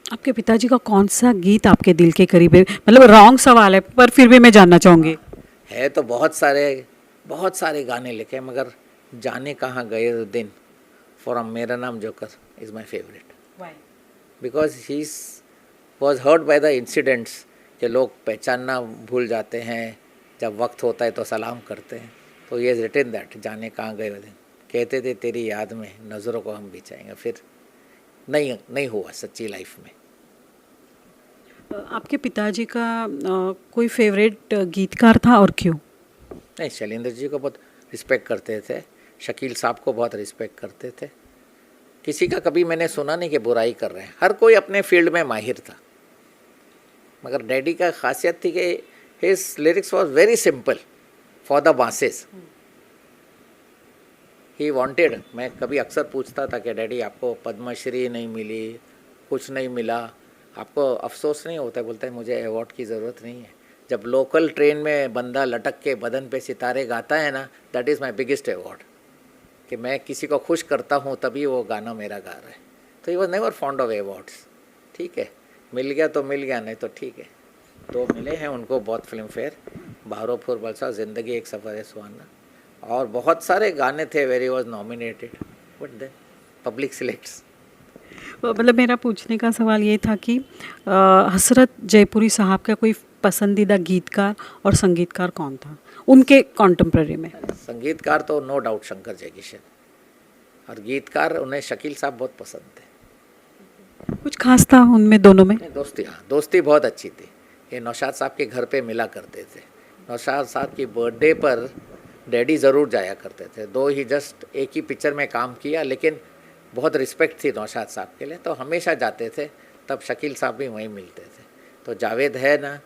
आपके पिताजी का कौन सा गीत आपके दिल के करीब है? मतलब रॉन्ग सवाल है पर फिर भी मैं जानना चाहूँगी। है तो बहुत सारे गाने लिखे, मगर जाने कहाँ गए वो दिन from Mera Naam Joker is my favourite, because he was hurt by the incidents कि लोग पहचानना भूल जाते हैं, जब वक्त होता है तो सलाम करते हैं। तो ये रिटन दैट जाने कहाँ गए वो दिन, कहते थे तेरी याद में नज़रों को हम बिछाएंगे, फिर नहीं नहीं हुआ सच्ची लाइफ में। आपके पिताजी का कोई फेवरेट गीतकार था और क्यों? नहीं, शैलेंद्र जी को बहुत रिस्पेक्ट करते थे, शकील साहब को बहुत रिस्पेक्ट करते थे। किसी का कभी मैंने सुना नहीं कि बुराई कर रहे हैं, हर कोई अपने फील्ड में माहिर था। मगर डैडी का खासियत थी कि his lyrics was very simple for the masses. He wanted, मैं कभी अक्सर पूछता था कि डैडी आपको पद्मश्री नहीं मिली, कुछ नहीं मिला, आपको अफसोस नहीं होता? बोलता है मुझे अवार्ड की ज़रूरत नहीं है। जब लोकल ट्रेन में बंदा लटक के बदन पे सितारे गाता है ना, that is my biggest award, कि मैं किसी को खुश करता हूँ तभी वो गाना मेरा गा रहा है। तो he was never fond of awards. ठीक है, मिल गया तो मिल गया, नहीं तो ठीक है। तो मिले हैं उनको बहुत, फिल्म फेयर, बारोपुर बलसा, ज़िंदगी एक सफ़र है सुहाना, और बहुत सारे गाने थे where he was nominated, but then public selects. मतलब मेरा पूछने का सवाल ये था कि हसरत जयपुरी साहब का कोई पसंदीदा गीतकार और संगीतकार कौन था उनके कॉन्टेम्प्ररी में? संगीतकार तो नो डाउट शंकर जयकिशन, और गीतकार उन्हें शकील साहब बहुत पसंद थे। कुछ खास था उनमें दोनों में? नहीं, दोस्ती, हाँ दोस्ती बहुत अच्छी थी। ये नौशाद साहब के घर पे मिला करते थे। नौशाद साहब की बर्थडे पर डैडी ज़रूर जाया करते थे। दो ही जस्ट एक ही पिक्चर में काम किया, लेकिन बहुत रिस्पेक्ट थी नौशाद साहब के लिए, तो हमेशा जाते थे। तब शकील साहब भी वहीं मिलते थे। तो जावेद है ना,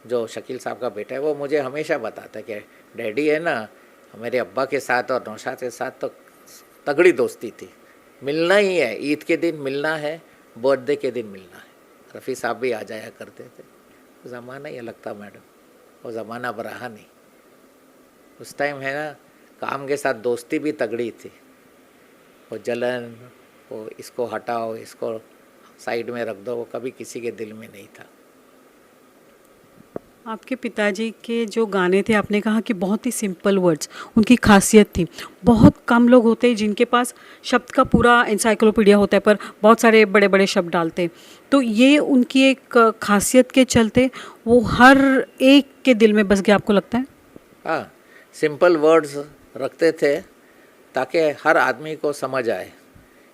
जो शकील साहब का बेटा है, वो मुझे हमेशा बताता है कि डैडी है ना, मेरे अब्बा के साथ और नौशाद के साथ तो तगड़ी दोस्ती थी। मिलना ही है, ईद के दिन मिलना है, बर्थडे के दिन मिलना है। रफ़ी साहब भी आ जाया करते थे। वो ज़माना ही अलग था मैडम, वो ज़माना अब रहा नहीं। उस टाइम है ना, काम के साथ दोस्ती भी तगड़ी थी। वो जलन, वो इसको हटाओ, इसको साइड में रख दो, वो कभी किसी के दिल में नहीं था। आपके पिताजी के जो गाने थे आपने कहा कि बहुत ही सिंपल वर्ड्स उनकी खासियत थी। बहुत कम लोग होते हैं जिनके पास शब्द का पूरा एनसाइक्लोपीडिया होता है पर बहुत सारे बड़े बड़े शब्द डालते हैं। तो ये उनकी एक खासियत के चलते वो हर एक के दिल में बस गया, आपको लगता है? हाँ, सिंपल वर्ड्स रखते थे ताकि हर आदमी को समझ आए।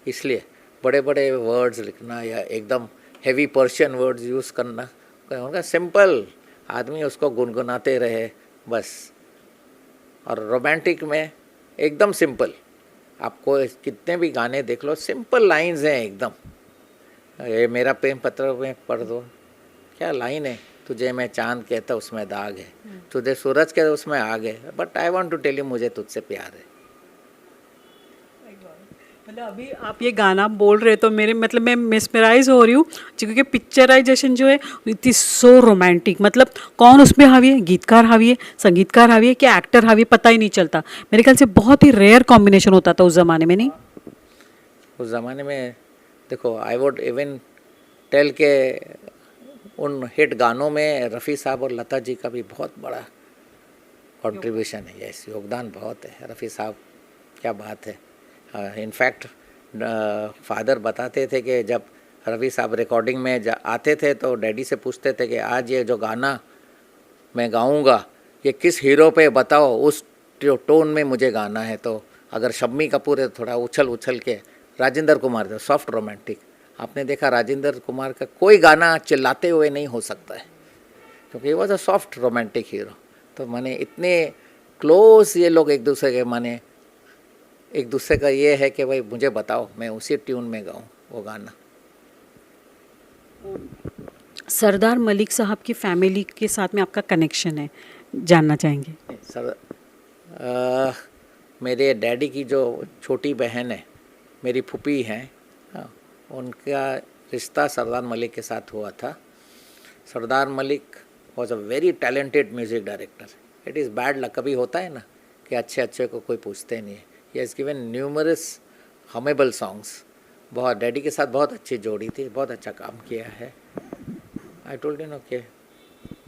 इसलिए बड़े बड़े वर्ड्स लिखना या एकदम हेवी पर्शियन वर्ड्स यूज़ करना, उनका सिंपल, आदमी उसको गुनगुनाते रहे बस। और रोमांटिक में एकदम सिंपल, आपको कितने भी गाने देख लो, सिंपल लाइंस हैं एकदम। ये मेरा प्रेम पत्र में पढ़ दो, क्या लाइन है, तुझे मैं चांद कहता उसमें दाग है, तुझे सूरज कहता उसमें आग है, but I want to tell you मुझे तुझसे प्यार है। मतलब अभी आप ये गाना बोल रहे तो मेरे मतलब मैं मिसमराइज हो रही हूँ क्योंकि पिक्चराइजेशन जो है इट इज़ सो रोमांटिक। मतलब कौन उसमें हावी है, गीतकार हावी है, संगीतकार हावी है, क्या एक्टर हावी है, पता ही नहीं चलता। मेरे ख्याल से बहुत ही रेयर कॉम्बिनेशन होता था उस ज़माने में, नहीं? उस ज़माने में देखो, आई वुड इवन टेल के उन हिट गानों में रफ़ी साहब और लता जी का भी बहुत बड़ा कंट्रीब्यूशन है। यस, योगदान बहुत है रफ़ी साहब, क्या बात है। इनफैक्ट फादर बताते थे कि जब रफ़ी साहब रिकॉर्डिंग में आते थे तो डैडी से पूछते थे कि आज ये जो गाना मैं गाऊंगा ये किस हीरो पे बताओ, उस टोन में मुझे गाना है। तो अगर शम्मी कपूर है थोड़ा उछल उछल के, राजेंद्र कुमार थे सॉफ्ट रोमांटिक। आपने देखा राजेंद्र कुमार का कोई गाना चिल्लाते हुए नहीं हो सकता है, क्योंकि ये was a soft romantic hero. तो माने इतने क्लोज ये लोग एक दूसरे के, माने एक दूसरे का ये है कि भाई मुझे बताओ मैं उसी ट्यून में गाऊँ वो गाना। सरदार मलिक साहब की फैमिली के साथ में आपका कनेक्शन है, जानना चाहेंगे? सर, मेरे डैडी की जो छोटी बहन है, मेरी फूफी हैं, हाँ, उनका रिश्ता सरदार मलिक के साथ हुआ था। Sardar Malik was a very talented music director. It is bad luck, कभी होता है ना कि अच्छे अच्छे को कोई पूछते नहीं है। He has given numerous hummable songs, बहुत डैडी के साथ बहुत अच्छी जोड़ी थी, बहुत अच्छा काम किया है। आई टोल्ड यू नो कि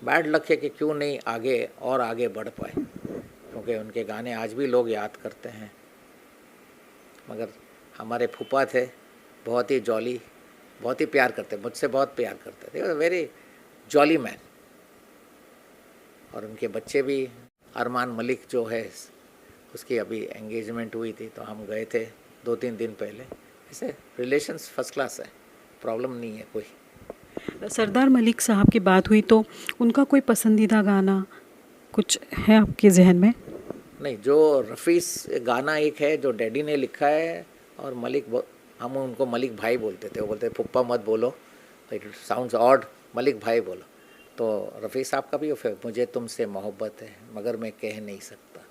बैड लक है कि क्यों नहीं आगे और आगे बढ़ पाए, क्योंकि उनके गाने आज भी लोग याद करते हैं। मगर हमारे फूफा थे, बहुत ही जॉली, बहुत ही प्यार करते, मुझसे बहुत प्यार करते थे, वेरी जॉली मैन। और उनके बच्चे भी, अरमान मलिक जो है, उसकी अभी एंगेजमेंट हुई थी, तो हम गए थे 2-3 दिन पहले। ऐसे रिलेशंस फर्स्ट क्लास है, प्रॉब्लम नहीं है कोई। सरदार मलिक साहब की बात हुई तो उनका कोई पसंदीदा गाना कुछ है आपके जहन में? नहीं, जो रफ़ीस गाना एक है जो डैडी ने लिखा है, और हम उनको मलिक भाई बोलते थे, वो बोलते थे फुप्पा मत बोलो, इट साउंड्स ऑड, मलिक भाई बोलो। तो रफ़ी साहब का भी वो मुझे तुमसे मोहब्बत है मगर मैं कह नहीं सकता,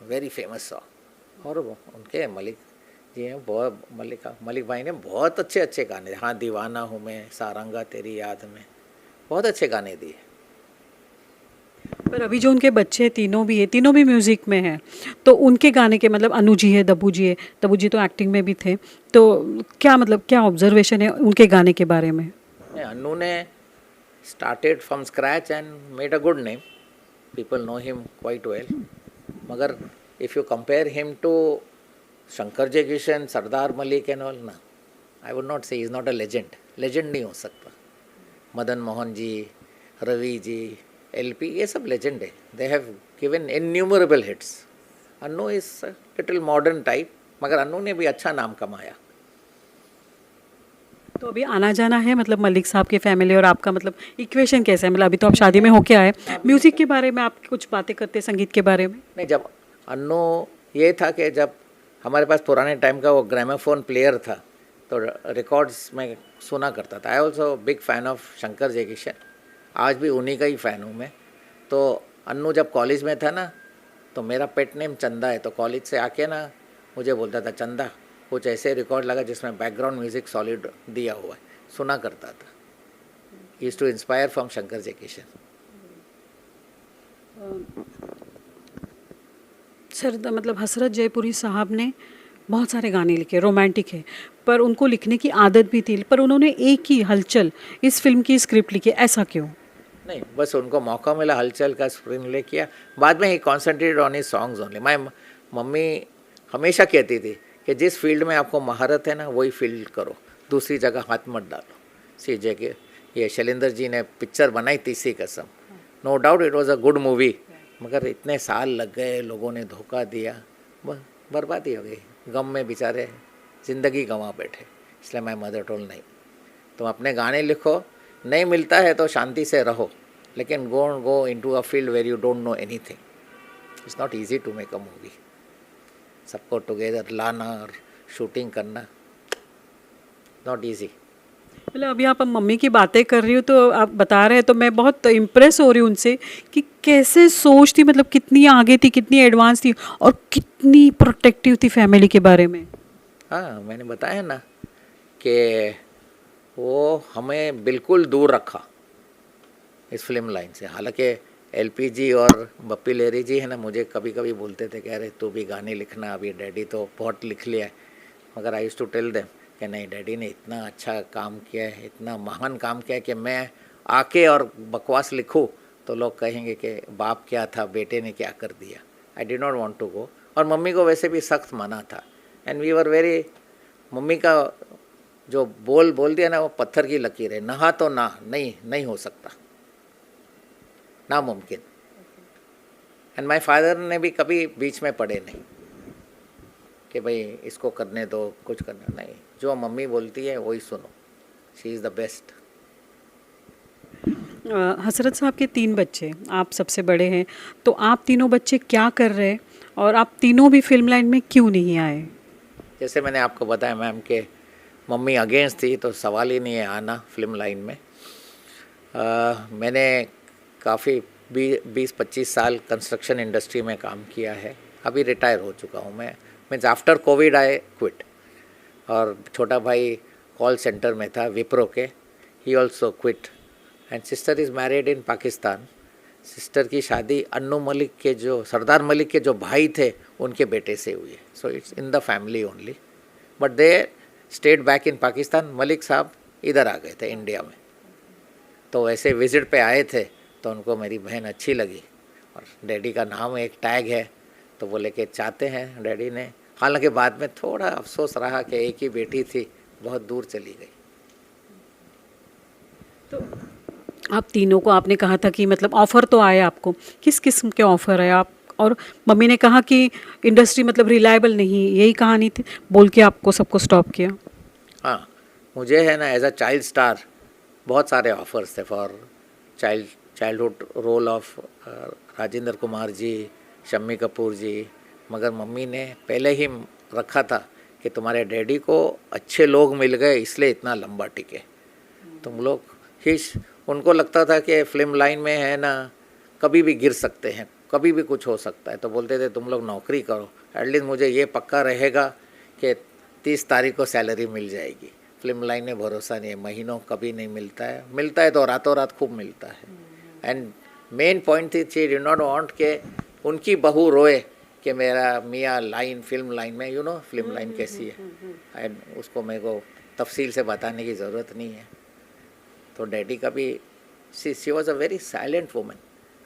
वेरी फेमस सॉन्ग। और वो उनके मलिक जी हैं, बहुत मलिक भाई ने बहुत अच्छे अच्छे गाने, हाँ दीवाना हूँ मैं, सारंगा तेरी याद में, बहुत अच्छे गाने दिए। पर अभी जो उनके बच्चे तीनों भी है, तीनों भी म्यूज़िक में हैं, तो उनके गाने के मतलब अनु जी है, दब्बू जी है, दब्बू जी तो एक्टिंग में भी थे, तो क्या मतलब क्या ऑब्जर्वेशन है उनके गाने के बारे में? अनु ने started from scratch and made a good name. People know him quite well. मगर if you compare him to Shankar Jaikishan, Sardar Malik and all, ना, I would not say he is not a legend. Legend नहीं हो सकता। Madan Mohan ji, Ravi ji, LP, ये सब legend है। They have given innumerable hits. Annu is a little modern type, मगर अन्नू ने भी अच्छा नाम कमाया। तो अभी आना जाना है मतलब मलिक साहब की फैमिली और आपका, मतलब इक्वेशन कैसा है? मतलब अभी तो आप शादी में होके आए, म्यूज़िक के बारे में आप कुछ बातें करते, संगीत के बारे में? नहीं, जब अन्नू ये था कि जब हमारे पास पुराने टाइम का वो ग्रामोफोन प्लेयर था, तो रिकॉर्ड्स में सुना करता था। I also big fan of Shankar Jaikishan, आज भी उन्हीं का ही फ़ैन हूँ मैं। तो अन्नू जब कॉलेज में था ना, तो मेरा पेट नेम चंदा है, तो कॉलेज से आके ना मुझे बोलता था, चंदा कुछ ऐसे रिकॉर्ड लगा जिसमें बैकग्राउंड म्यूज़िक सॉलिड दिया हुआ है, सुना करता था। Is to inspire from Shankar Jaikishan. Sir मतलब हसरत जयपुरी साहब ने बहुत सारे गाने लिखे, रोमांटिक है, पर उनको लिखने की आदत भी थी, पर उन्होंने एक ही हलचल इस फिल्म की स्क्रिप्ट लिखी, ऐसा क्यों? नहीं, बस उनको मौका मिला, हलचल का स्क्रीन प्ले किया, बाद में he concentrated on his songs only. My mummy हमेशा कहती थी कि जिस फील्ड में आपको महारत है ना, वही फील्ड करो, दूसरी जगह हाथ मत डालो। सीजे के ये शैलेंद्र जी ने पिक्चर बनाई Teesri Kasam, no doubt it was a good movie, मगर इतने साल लग गए, लोगों ने धोखा दिया, बर्बादी हो गई, गम में बेचारे ज़िंदगी गंवा बैठे। इसलिए मैं मदर टोल नहीं, तुम अपने गाने लिखो, नहीं मिलता है तो शांति से रहो, लेकिन go into a field where you don't know anything. It's not easy to make a movie, सबको टुगेदर लाना और शूटिंग करना, नॉट इजी। मतलब अभी आप मम्मी की बातें कर रही हो तो आप बता रहे हैं, तो मैं बहुत इम्प्रेस हो रही हूँ उनसे कि कैसे सोच थी, मतलब कितनी आगे थी, कितनी एडवांस थी और कितनी प्रोटेक्टिव थी फैमिली के बारे में। हाँ, मैंने बताया ना कि वो हमें बिल्कुल दूर रखा इस फिल्म लाइन से। हालांकि LP जी और बप्पी लेरी जी है ना, मुझे कभी कभी बोलते थे, कह रहे तू भी गाने लिखना, अभी डैडी तो बहुत लिख लिया है, मगर I used to tell them कि नहीं, डैडी ने इतना अच्छा काम किया है, इतना महान काम किया है कि मैं आके और बकवास लिखूँ तो लोग कहेंगे कि बाप क्या था, बेटे ने क्या कर दिया। I did not want to go, और मम्मी को वैसे भी सख्त मना था, and we were very, mummy का जो बोल दिया ना, वो पत्थर की लकीर है, नहा तो ना, नहीं हो सकता, नामुमकिन। एंड माय फादर ने भी कभी बीच में पड़े नहीं कि भाई इसको करने दो, कुछ करना नहीं, जो मम्मी बोलती है वही सुनो, शी इज़ द बेस्ट। हसरत साहब के 3 बच्चे, आप सबसे बड़े हैं, तो आप तीनों बच्चे क्या कर रहे हैं और आप तीनों भी फिल्म लाइन में क्यों नहीं आए? जैसे मैंने आपको बताया मैम कि मम्मी अगेंस्ट थी, तो सवाल ही नहीं है आना फिल्म लाइन में। मैंने काफ़ी 20-25 साल कंस्ट्रक्शन इंडस्ट्री में काम किया है, अभी रिटायर हो चुका हूँ मैं, means after Covid I quit. और छोटा भाई कॉल सेंटर में था विप्रो के, he also quit, and sister is married in Pakistan. Sister की शादी अन्नू मलिक के, जो सरदार मलिक के जो भाई थे, उनके बेटे से हुई है, so it's in the family only, but they state back in Pakistan, Malik साहब इधर आ गए थे इंडिया में, तो वैसे विज़िट पे आए थे, तो उनको मेरी बहन अच्छी लगी और डैडी का नाम एक टैग है, तो वो लेके चाहते हैं डैडी ने। हालांकि बाद में थोड़ा अफसोस रहा कि एक ही बेटी थी, बहुत दूर चली गई। तो आप तीनों को आपने कहा था कि मतलब ऑफ़र तो आए आपको, किस किस्म के ऑफ़र है आप, और मम्मी ने कहा कि इंडस्ट्री मतलब रिलायबल नहीं, यही कहानी थी बोल के आपको सबको स्टॉप किया? हाँ, मुझे है ना एज अ चाइल्ड स्टार बहुत सारे ऑफर्स थे for childhood role of Rajendra Kumar ji, Shammi Kapoor ji, मगर मम्मी ने पहले ही रखा था कि तुम्हारे डैडी को अच्छे लोग मिल गए इसलिए इतना लंबा टिके। तुम लोग ही, उनको लगता था कि फिल्म लाइन में है ना कभी भी गिर सकते हैं, कभी भी कुछ हो सकता है, तो बोलते थे तुम लोग नौकरी करो, एटलीस्ट मुझे ये पक्का रहेगा कि 30 तारीख को सैलरी मिल जाएगी। फिल्म लाइन में भरोसा नहीं है, महीनों कभी नहीं मिलता है तो रातों रात खूब मिलता है। एंड मेन पॉइंट थी शी डिड नॉट वांट के उनकी बहू रोए कि मेरा मियाँ लाइन फिल्म लाइन में, यू नो फिल्म लाइन कैसी है, एंड उसको मेरे को तफसील से बताने की ज़रूरत नहीं है। तो डैडी का भी she was a very silent woman.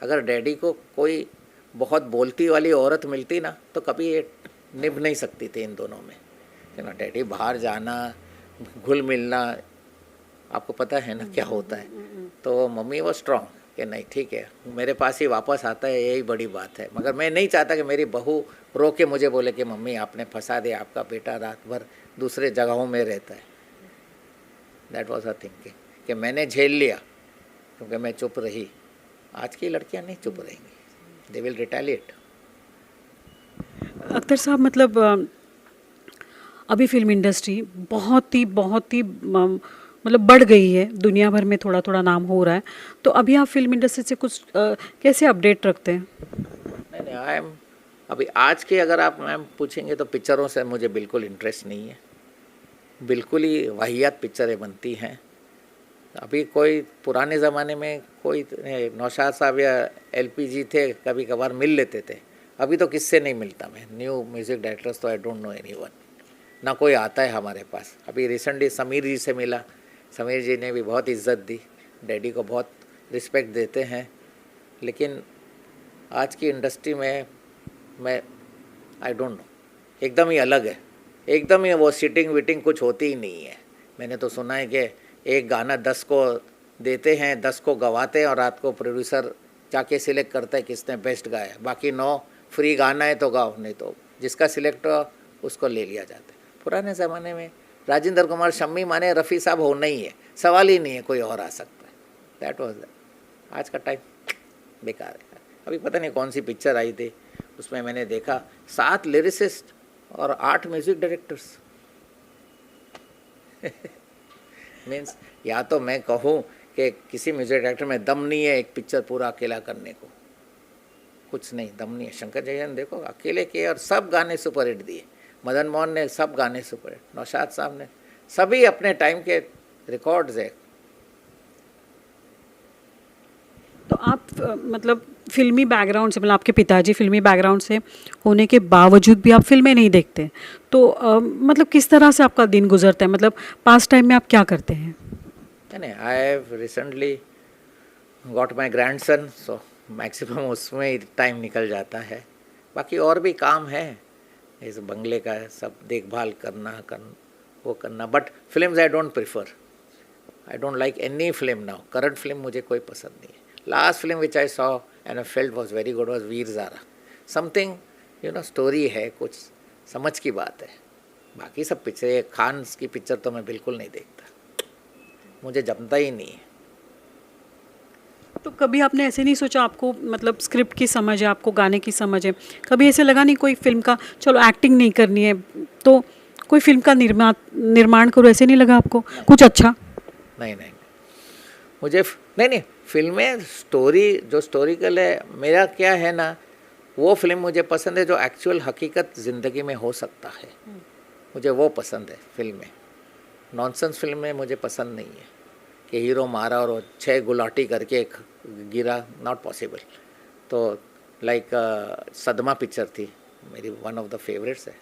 अगर डैडी को कोई बहुत बोलती वाली औरत मिलती ना तो कभी ये निभ नहीं सकती थी इन दोनों में, है ना। डैडी बाहर जाना, घुल मिलना, आपको पता है ना क्या होता है। तो मम्मी वो स्ट्रांग कि नहीं ठीक है, मेरे पास ही वापस आता है, यही बड़ी बात है। मगर मैं नहीं चाहता कि मेरी बहू रो के मुझे बोले कि मम्मी आपने फंसा दिया, आपका बेटा रात भर दूसरे जगहों में रहता है। दैट वॉज अ थिंकिंग कि मैंने झेल लिया क्योंकि मैं चुप रही। आज की लड़कियां नहीं चुप रहेंगी, दे विल रिटेलिएट। अख्तर साहब मतलब अभी फिल्म इंडस्ट्री बहुत ही मतलब बढ़ गई है, दुनिया भर में थोड़ा थोड़ा नाम हो रहा है, तो अभी आप फिल्म इंडस्ट्री से कुछ कैसे अपडेट रखते हैं? नहीं आई एम, अभी आज के अगर आप मैम पूछेंगे तो पिक्चरों से मुझे बिल्कुल इंटरेस्ट नहीं है, बिल्कुल ही वाहियात पिक्चरें बनती हैं। अभी कोई पुराने ज़माने में कोई नौशाद साहब या एलपीजी थे, कभी कभार मिल लेते थे, अभी तो किससे नहीं मिलता मैं। न्यू म्यूज़िक डायरेक्टर्स तो आई डोंट नो एनीवन, ना कोई आता है हमारे पास। अभी रिसेंटली समीर जी से मिला, समीर जी ने भी बहुत इज्जत दी, डैडी को बहुत रिस्पेक्ट देते हैं। लेकिन आज की इंडस्ट्री में मैं आई डोंट नो, एकदम ही अलग है, एकदम ही वो सिटिंग विटिंग कुछ होती ही नहीं है। मैंने तो सुना है कि एक गाना 10 को देते हैं, 10 को गवाते हैं और रात को प्रोड्यूसर जाके सिलेक्ट करता है किसने बेस्ट गाया, बाकी 9 फ्री गाना है तो गाओ, नहीं तो जिसका सिलेक्ट हो उसको ले लिया जाता है। पुराने ज़माने में राजेंद्र कुमार, शम्मी माने रफ़ी साहब होना ही है, सवाल ही नहीं है कोई और आ सकता है। That was that. आज का टाइम बेकार है। अभी पता नहीं कौन सी पिक्चर आई थी, उसमें मैंने देखा 7 लिरिसिस्ट और 8 म्यूज़िक डायरेक्टर्स। मीन्स या तो मैं कहूँ कि किसी म्यूज़िक डायरेक्टर में दम नहीं है एक पिक्चर पूरा अकेला करने को, कुछ नहीं, दम नहीं है। शंकर जयन देखो अकेले किए और सब गाने सुपरहिट दिए, मदन मोहन ने सब गाने सुपरहिट, नौशाद साहब ने, सभी अपने टाइम के रिकॉर्ड्स है। तो आप मतलब फिल्मी बैकग्राउंड से, मतलब आपके पिताजी फिल्मी बैकग्राउंड से होने के बावजूद भी आप फिल्में नहीं देखते, तो मतलब किस तरह से आपका दिन गुजरता है, मतलब पास टाइम में आप क्या करते हैं? नहीं, I have recently got my grandson, so maximum उसमें ही टाइम निकल जाता है। बाकी और भी काम है, इस बंगले का सब देखभाल वो करना। But films I don't prefer, I don't like any film now. Current film मुझे कोई पसंद नहीं है। Last film which I saw and I felt was very good was Veer Zaara. Something you know story है, कुछ समझ की बात है। बाकी सब पिक्चर, खान की पिक्चर तो मैं बिल्कुल नहीं देखता, मुझे जमता ही नहीं है। तो कभी आपने ऐसे नहीं सोचा, आपको मतलब स्क्रिप्ट की समझ है, आपको गाने की समझ है, कभी ऐसे लगा नहीं कोई फिल्म का, चलो एक्टिंग नहीं करनी है तो कोई फिल्म का निर्माण करो, ऐसे नहीं लगा आपको कुछ अच्छा? नहीं, मुझे नहीं फिल्में स्टोरी जो स्टोरिकल है, मेरा क्या है ना, वो फिल्म मुझे पसंद है जो एक्चुअल हकीकत ज़िंदगी में हो सकता है, मुझे वो पसंद है फिल्में। नॉनसेंस फिल्म में मुझे पसंद नहीं है कि हीरो मारा और 6 गुलाटी करके गिरा, नॉट पॉसिबल। तो लाइक सदमा पिक्चर थी मेरी, वन ऑफ द फेवरेट्स है,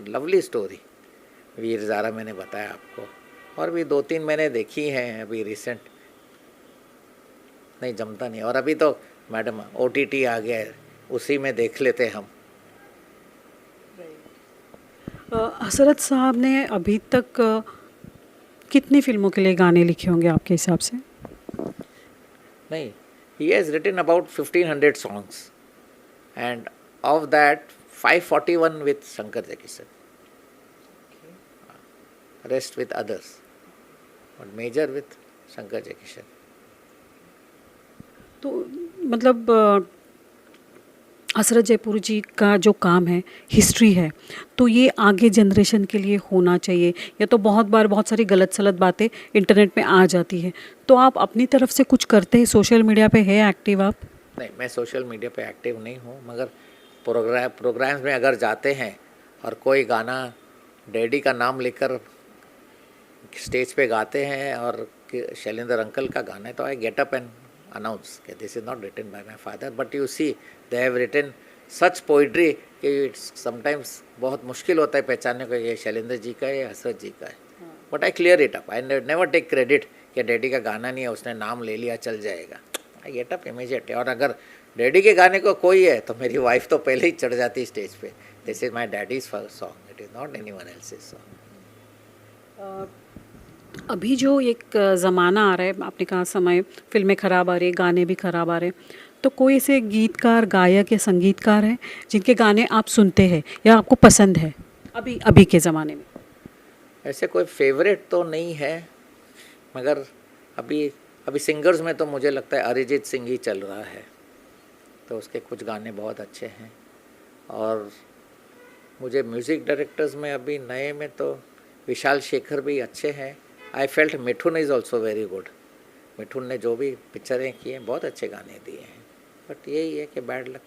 लवली स्टोरी, वीर ज़ारा मैंने बताया आपको, और भी 2-3 मैंने देखी हैं अभी रिसेंट, नहीं जमता नहीं। और अभी तो मैडम OTT आ गया है, उसी में देख लेते हम। हसरत साहब ने अभी तक कितनी फिल्मों के लिए गाने लिखे होंगे आपके हिसाब से? नहीं, he has written about 1500 songs and of that 541 with Shankar Jackishan, rest with others, but major with Shankar Jackishan. तो मतलब हसरत जयपुरी जी का जो काम है, हिस्ट्री है, तो ये आगे जनरेशन के लिए होना चाहिए। या तो बहुत बार बहुत सारी गलत सलत बातें इंटरनेट में आ जाती है, तो आप अपनी तरफ से कुछ करते हैं? सोशल मीडिया पे है एक्टिव आप? नहीं, मैं सोशल मीडिया पे एक्टिव नहीं हूँ, मगर प्रोग्राम्स में अगर जाते हैं और कोई गाना डैडी का नाम लेकर स्टेज पे गाते हैं और शैलेंद्र अंकल का गाना है, तो I get up and announce कि this is not written by my father, but you see they have written such poetry कि इट्स समटाइम्स बहुत मुश्किल होता है पहचानने को ये शैलेंद्र जी का है या हसरत जी का है। But I clear it up, I never take credit कि डैडी का गाना नहीं है, उसने नाम ले लिया चल जाएगा। आई गेट अप इमीडिएटली, और अगर डैडी के गाने को कोई है तो मेरी वाइफ तो पहले ही चढ़ जाती है स्टेज पे, this is my daddies song, it is not anyone else's song. अभी जो एक ज़माना आ रहा है, आपने कहा समय, फिल्में ख़राब आ रही है, गाने भी ख़राब आ रहे हैं, तो कोई ऐसे गीतकार, गायक या संगीतकार हैं जिनके गाने आप सुनते हैं या आपको पसंद है अभी अभी के ज़माने में? ऐसे कोई फेवरेट तो नहीं है, मगर अभी सिंगर्स में तो मुझे लगता है अरिजीत सिंह ही चल रहा है, तो उसके कुछ गाने बहुत अच्छे हैं। और मुझे म्यूज़िक डायरेक्टर्स में अभी नए में तो विशाल शेखर भी अच्छे हैं। I felt Mithun is also very good, Mithun ने जो भी पिक्चरें की हैं बहुत अच्छे गाने दिए हैं, बट यही है कि बैड लक,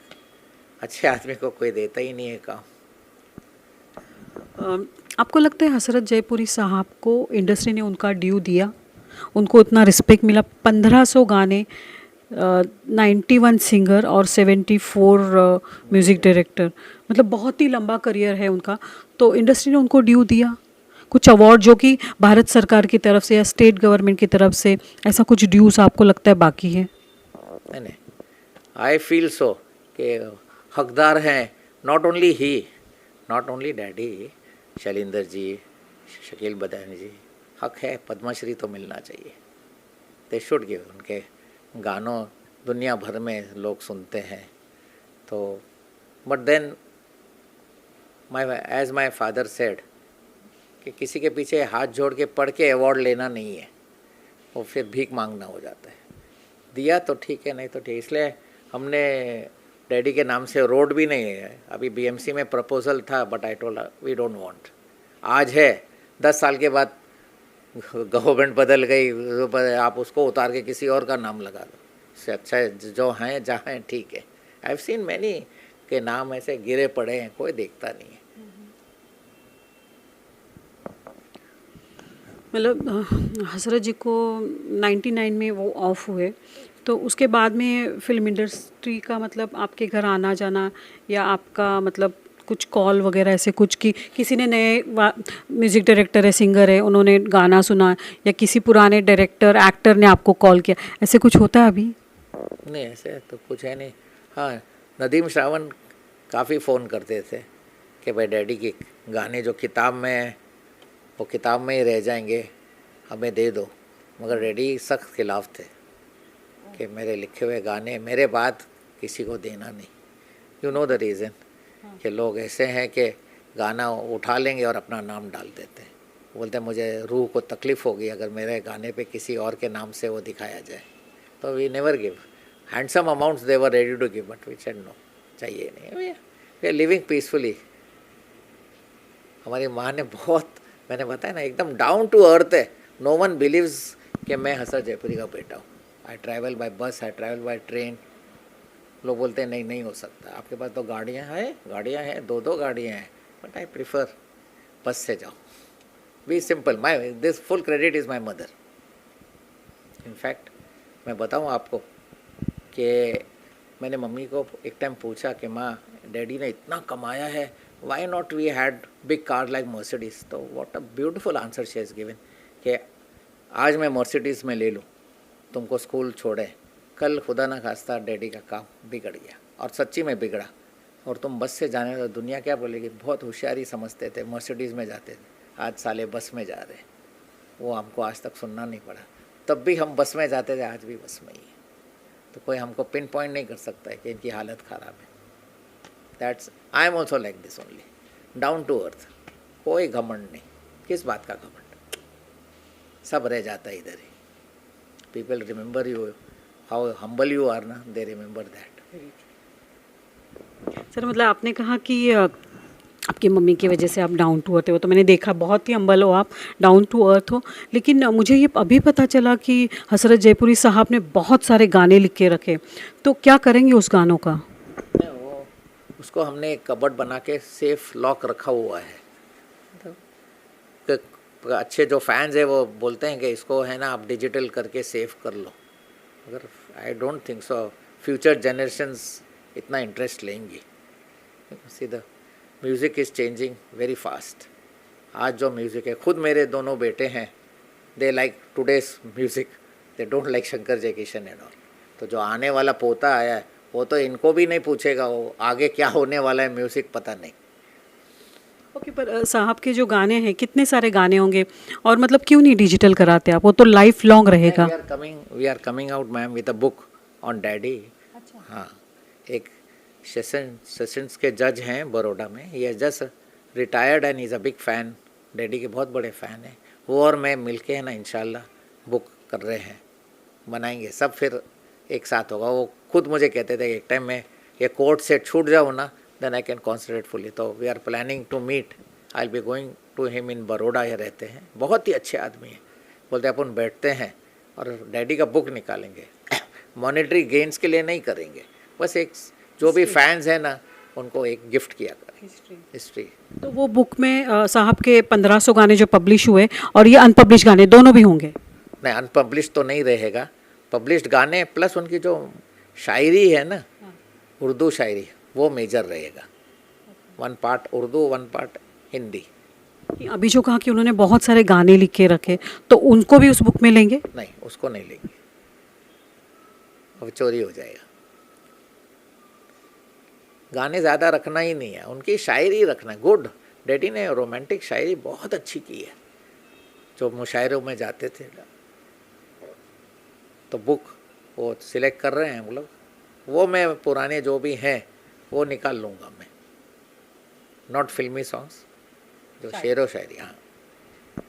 अच्छे आदमी को कोई देता ही नहीं है काम। आपको लगता है हसरत जयपुरी साहब को इंडस्ट्री ने उनका ड्यू दिया, उनको उतना रिस्पेक्ट मिला? 1500 गाने, 91 सिंगर और 74 म्यूज़िक डायरेक्टर, मतलब बहुत ही लंबा करियर है उनका, तो इंडस्ट्री ने उनको ड्यू दिया? कुछ अवार्ड जो कि भारत सरकार की तरफ से या स्टेट गवर्नमेंट की तरफ से, ऐसा कुछ ड्यूज आपको लगता है बाकी है? नहीं, आई फील सो कि हकदार हैं, नॉट ओनली ही, not only daddy, Shailendra ji, Shakeel Badayuni ji, हक है, पद्मश्री तो मिलना चाहिए, दे शुड गिव। उनके गानों दुनिया भर में लोग सुनते हैं, तो but then as my father said कि किसी के पीछे हाथ जोड़ के पढ़ के अवार्ड लेना नहीं है, वो फिर भीख मांगना हो जाता है। दिया तो ठीक है, नहीं तो ठीक। इसलिए हमने डैडी के नाम से रोड भी नहीं है, अभी BMC में प्रपोजल था, but I told we don't want. आज है, 10 साल के बाद गवर्नमेंट बदल गई, आप उसको उतार के किसी और का नाम लगा दो, इससे अच्छा है जो हैं जहाँ हैं ठीक है। आई हैव सीन मैनी के नाम ऐसे गिरे पड़े हैं, कोई देखता नहीं है। मतलब हसरत जी को 99 में वो ऑफ हुए, तो उसके बाद में फिल्म इंडस्ट्री का मतलब आपके घर आना जाना या आपका मतलब कुछ कॉल वगैरह ऐसे कुछ कि किसी ने नए म्यूज़िक डायरेक्टर है, सिंगर है, उन्होंने गाना सुना, या किसी पुराने डायरेक्टर एक्टर ने आपको कॉल किया, ऐसे कुछ होता है अभी? नहीं, ऐसे तो कुछ है नहीं। हाँ, नदीम श्रावण काफ़ी फ़ोन करते थे कि भाई डैडी के गाने जो किताब में है वो किताब में ही रह जाएंगे, हमें दे दो, मगर डैडी सख्त खिलाफ थे कि मेरे लिखे हुए गाने मेरे बाद किसी को देना नहीं। यू नो द रीज़न कि लोग ऐसे हैं कि गाना उठा लेंगे और अपना नाम डाल देते हैं। बोलते हैं मुझे रूह को तकलीफ़ होगी अगर मेरे गाने पे किसी और के नाम से वो दिखाया जाए, तो we never give. Handsome amounts they were ready to give, but we said no, चाहिए नहीं, वी आर लिविंग पीसफुली। हमारी माँ ने बहुत, मैंने बताया ना, एकदम डाउन टू अर्थ है। नो वन बिलीव्स कि मैं हसरत जयपुरी का बेटा हूँ। आई ट्रैवल बाय बस, आई ट्रैवल बाय ट्रेन। लोग बोलते हैं नहीं, नहीं हो सकता, आपके पास तो गाड़ियाँ हैं, 2 गाड़ियाँ हैं, बट आई प्रिफर बस से जाओ। Be simple, my this full credit is my mother. In fact मैं बताऊँ आपको कि मैंने मम्मी को एक टाइम पूछा कि माँ, डैडी ने इतना कमाया है, why not we had big car like Mercedes? तो what a beautiful answer she has given कि आज मैं मर्सिडीज़ में ले लूँ, तुमको स्कूल छोड़े, कल खुदा ना खास्ता डैडी का काम बिगड़ गया, और सच्ची में बिगड़ा, और तुम बस से जाने तो दुनिया क्या बोलेगी, बहुत होशियारी समझते थे, मर्सिडीज़ में जाते थे, आज साले बस में जा रहे, वो हमको आज तक सुनना नहीं पड़ा। तब भी हम बस में जाते थे, आज भी बस में ही है। तो कोई हमको पिन पॉइंट नहीं कर सकता है कि इनकी हालत ख़राब है। That's I am also like this only, down to earth, कोई घमंड नहीं। किस बात का घमंड, सब रह जाता है इधर ही। People remember you, how humble you are ना, दे रिमेंबर दैट। सर मतलब आपने कहा कि आपकी मम्मी की वजह से आप डाउन टू अर्थ हो, तो मैंने देखा बहुत ही हम्बल हो आप, डाउन टू अर्थ हो। लेकिन मुझे ये अभी पता चला कि हसरत जयपुरी साहब ने बहुत सारे गाने लिख के रखे, तो क्या करेंगे उस गानों का? वो उसको हमने एक कबर्ड बना के सेफ लॉक रखा हुआ है। तो अच्छे जो फैंस है वो बोलते हैं कि इसको है ना आप डिजिटल करके सेव कर लो, अगर I don't think so future generations इतना इंटरेस्ट लेंगी। सीधा music is changing very fast. आज जो म्यूज़िक है, खुद मेरे दोनों बेटे हैं, they like today's music, they don't like Shankar Jaikishan and all. तो जो आने वाला पोता आया है वो तो इनको भी नहीं पूछेगा वो आगे क्या होने वाला है, म्यूज़िक पता नहीं। ओके, पर साहब के जो गाने हैं, कितने सारे गाने होंगे, और मतलब क्यों नहीं डिजिटल कराते आप? वो तो लाइफ लॉन्ग रहेगा। We are coming out ma'am with a book on daddy. हाँ, एक सेशंस के जज हैं बड़ौदा में, he has just retired and is a big fan, daddy के बहुत बड़े फ़ैन हैं। वो और मैं मिलके है ना इंशाल्लाह बुक कर रहे हैं, बनाएंगे सब, फिर एक साथ होगा। वो खुद मुझे कहते थे एक टाइम में ये कोर्ट से छूट जाऊँ ना, then I can concentrate fully. तो we are planning to meet, I will be going to him in Baroda. ये रहते हैं, बहुत ही अच्छे आदमी हैं। बोलते अपन बैठते हैं और डैडी का बुक निकालेंगे, मॉनेटरी गेन्स के लिए नहीं करेंगे, बस एक जो भी फैंस हैं ना उनको एक गिफ्ट किया करें, हिस्ट्री। तो वो बुक में साहब के 1500 गाने जो पब्लिश हुए और ये अनपब्लिश गाने दोनों भी होंगे? नहीं, अनपब्लिश तो नहीं रहेगा, पब्लिश्ड गाने प्लस उनकी जो शायरी है ना, उर्दू शायरी, वो मेजर रहेगा। 1 पार्ट उर्दू, 1 पार्ट हिंदी। अभी जो कहा कि उन्होंने बहुत सारे गाने लिख के रखे, तो उनको भी उस बुक में लेंगे? नहीं, उसको नहीं लेंगे, वो चोरी हो जाएगा। गाने ज़्यादा रखना ही नहीं है, उनकी शायरी रखना है। गुड, डैडी ने रोमांटिक शायरी बहुत अच्छी की है, जो मुशायरों में जाते थे। तो बुक वो सिलेक्ट कर रहे हैं हम लोग, वो मैं पुराने जो भी हैं वो निकाल लूँगा मैं, नॉट फिल्मी सॉन्ग्स, जो शेर व शायरी। हाँ,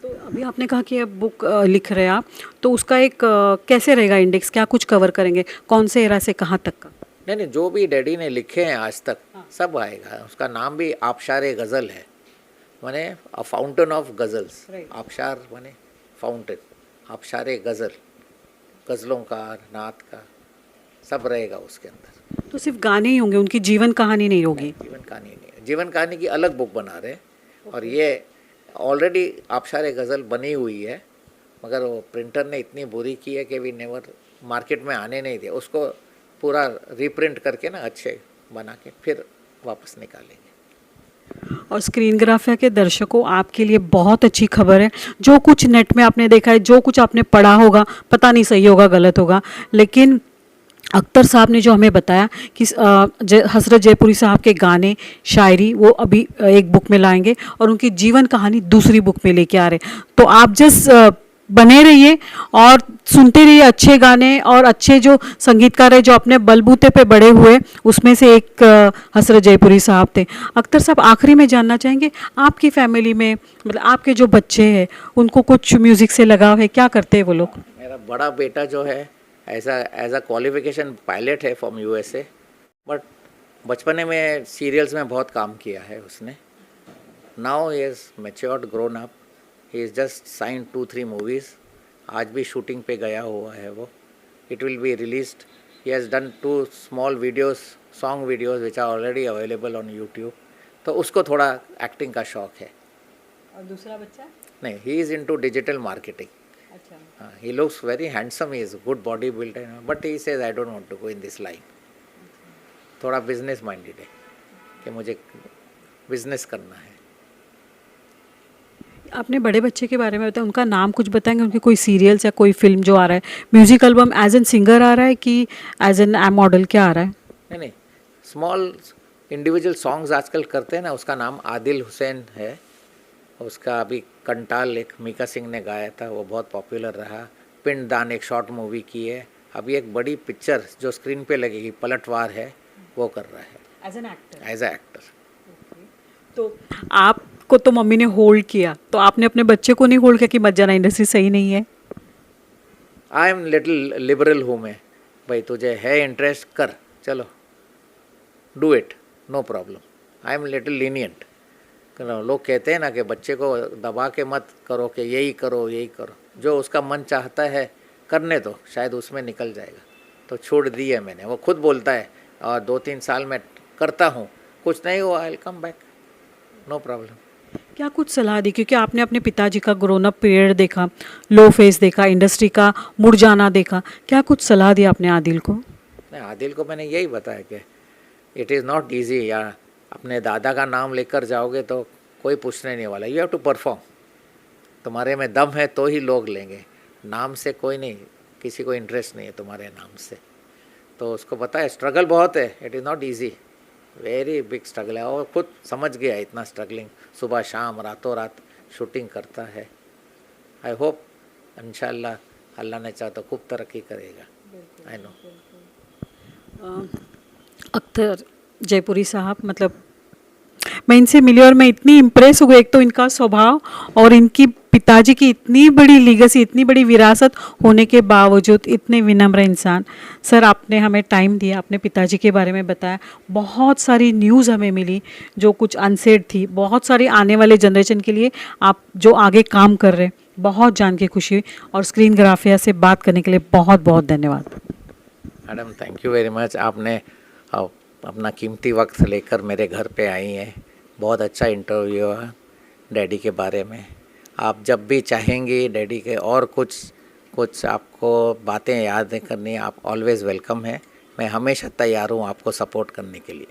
तो अभी आपने कहा कि अब बुक लिख रहे हैं आप, तो उसका एक कैसे रहेगा इंडेक्स, क्या कुछ कवर करेंगे, कौन से एरा से कहाँ तक का? नहीं, जो भी डैडी ने लिखे हैं आज तक सब आएगा। उसका नाम भी आबशार गज़ल है, माने अ फाउंटेन ऑफ गज़ल्स। आबशार माने फाउंटेन, आबशार गज़ल, गज़लों का, नात का सब रहेगा उसके अंदर। तो सिर्फ गाने ही होंगे, उनकी जीवन कहानी नहीं होगी? जीवन कहानी नहीं है, जीवन कहानी की अलग बुक बना रहे हैं। और ये ऑलरेडी आबशार गज़ल बनी हुई है, मगर वो प्रिंटर ने इतनी बुरी की है कि वी नेवर मार्केट में आने नहीं दिया। उसको पूरा रीप्रिंट करके ना अच्छे बना के फिर वापस निकालेंगे। और स्क्रीन ग्राफिया के दर्शकों, आपके लिए बहुत अच्छी खबर है। जो कुछ नेट में आपने देखा है, जो कुछ आपने पढ़ा होगा, पता नहीं सही होगा गलत होगा, लेकिन अख्तर साहब ने जो हमें बताया कि हसरत जयपुरी साहब के गाने, शायरी वो अभी एक बुक में लाएंगे और उनकी जीवन कहानी दूसरी बुक में लेके आ रहे। तो आप जस्ट बने रहिए और सुनते रहिए अच्छे गाने और अच्छे जो संगीतकार है जो अपने बलबूते पे बड़े हुए, उसमें से एक हसरत जयपुरी साहब थे। अख्तर साहब, आखिरी में जानना चाहेंगे, आपकी फैमिली में मतलब आपके जो बच्चे हैं उनको कुछ म्यूज़िक से लगाव है, क्या करते हैं वो लोग? मेरा बड़ा बेटा जो है एज अ क्वालिफिकेशन पायलट है फ्रॉम यूएसए, बट बचपने में सीरियल्स में बहुत काम किया है उसने। Now he is matured, grown up, he is just sign 2-3 movies, आज भी शूटिंग पे गया हुआ है वो। It will be released, he has done 2 small videos, song videos which are already available on YouTube. तो उसको थोड़ा एक्टिंग का शौक है। और दूसरा बच्चा? नहीं, he is into digital marketing. अच्छा। He looks very handsome, he is good bodybuilder, but he says I don't want to go in this line. थोड़ा बिजनेस माइंडेड है कि मुझे बिजनेस करना है। आपने बड़े बच्चे के बारे में बताया, उनका नाम कुछ बताएंगे, उनकी कोई सीरियल्स या कोई फिल्म जो आ रहा है, music album as an singer आ रहा है कि एज एन मॉडल, क्या आ रहा है? नहीं, स्मॉल इंडिविजुअल सॉन्ग्स आजकल करते हैं ना, उसका नाम आदिल हुसैन है। उसका अभी कंटाल एक मीका सिंह ने गाया था, वो बहुत पॉपुलर रहा। पिंडदान एक शॉर्ट मूवी की है। अभी एक बड़ी पिक्चर जो स्क्रीन पे लगेगी, पलटवार है, वो कर रहा है as an actor. As a actor. तो आपको तो मम्मी ने होल्ड किया, तो आपने अपने बच्चे को नहीं होल्ड किया कि मत जाना, इंडस्ट्री सही नहीं है? आई एम लिटिल लिबरल हूँ मैं, भाई तुझे है इंटरेस्ट कर, चलो do it, no problem. I am little lenient. लोग कहते हैं ना कि बच्चे को दबा के मत करो कि यही करो यही करो, जो उसका मन चाहता है करने दो, शायद उसमें निकल जाएगा। तो छोड़ दी है मैंने, वो खुद बोलता है और 2-3 साल में करता हूँ, कुछ नहीं हुआ, I will come back, no problem. क्या कुछ सलाह दी, क्योंकि आपने अपने पिताजी का ग्रोन अप पीरियड देखा, लो फेस देखा, इंडस्ट्री का मुड़ जाना देखा, क्या कुछ सलाह दी आपने आदिल को? नहीं, आदिल को मैंने यही बताया कि इट इज़ नॉट ईजी। या अपने दादा का नाम लेकर जाओगे तो कोई पूछने नहीं वाला, यू हैव टू परफॉर्म। तुम्हारे में दम है तो ही लोग लेंगे, नाम से कोई नहीं, किसी को इंटरेस्ट नहीं है तुम्हारे नाम से। तो उसको पता है स्ट्रगल बहुत है, it is not easy, very big struggle है। और खुद समझ गया इतना स्ट्रगलिंग, सुबह शाम रातों रात शूटिंग करता है। आई होप इंशाल्लाह अल्लाह ने चाहा तो खूब तरक्की करेगा। I know. अख्तर जयपुरी साहब, मतलब मैं इनसे मिली और मैं इतनी इम्प्रेस हो गई, एक तो इनका स्वभाव और इनकी पिताजी की इतनी बड़ी लीगेसी, इतनी बड़ी विरासत होने के बावजूद इतने विनम्र इंसान। सर, आपने हमें टाइम दिया, अपने पिताजी के बारे में बताया, बहुत सारी न्यूज़ हमें मिली जो कुछ अनसेड थी, बहुत सारी आने वाले जनरेशन के लिए आप जो आगे काम कर रहे हैं, बहुत जान के खुशी हुई। और स्क्रीन ग्राफिया से बात करने के लिए बहुत बहुत धन्यवाद। Madam thank you very much. आपने अपना कीमती वक्त लेकर मेरे घर पे आई हैं। बहुत अच्छा इंटरव्यू है डैडी के बारे में। आप जब भी चाहेंगी डैडी के और कुछ आपको बातें याद करनी, आप ऑलवेज़ वेलकम है। मैं हमेशा तैयार हूँ आपको सपोर्ट करने के लिए।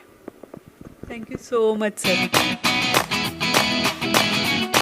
Thank you so much sir.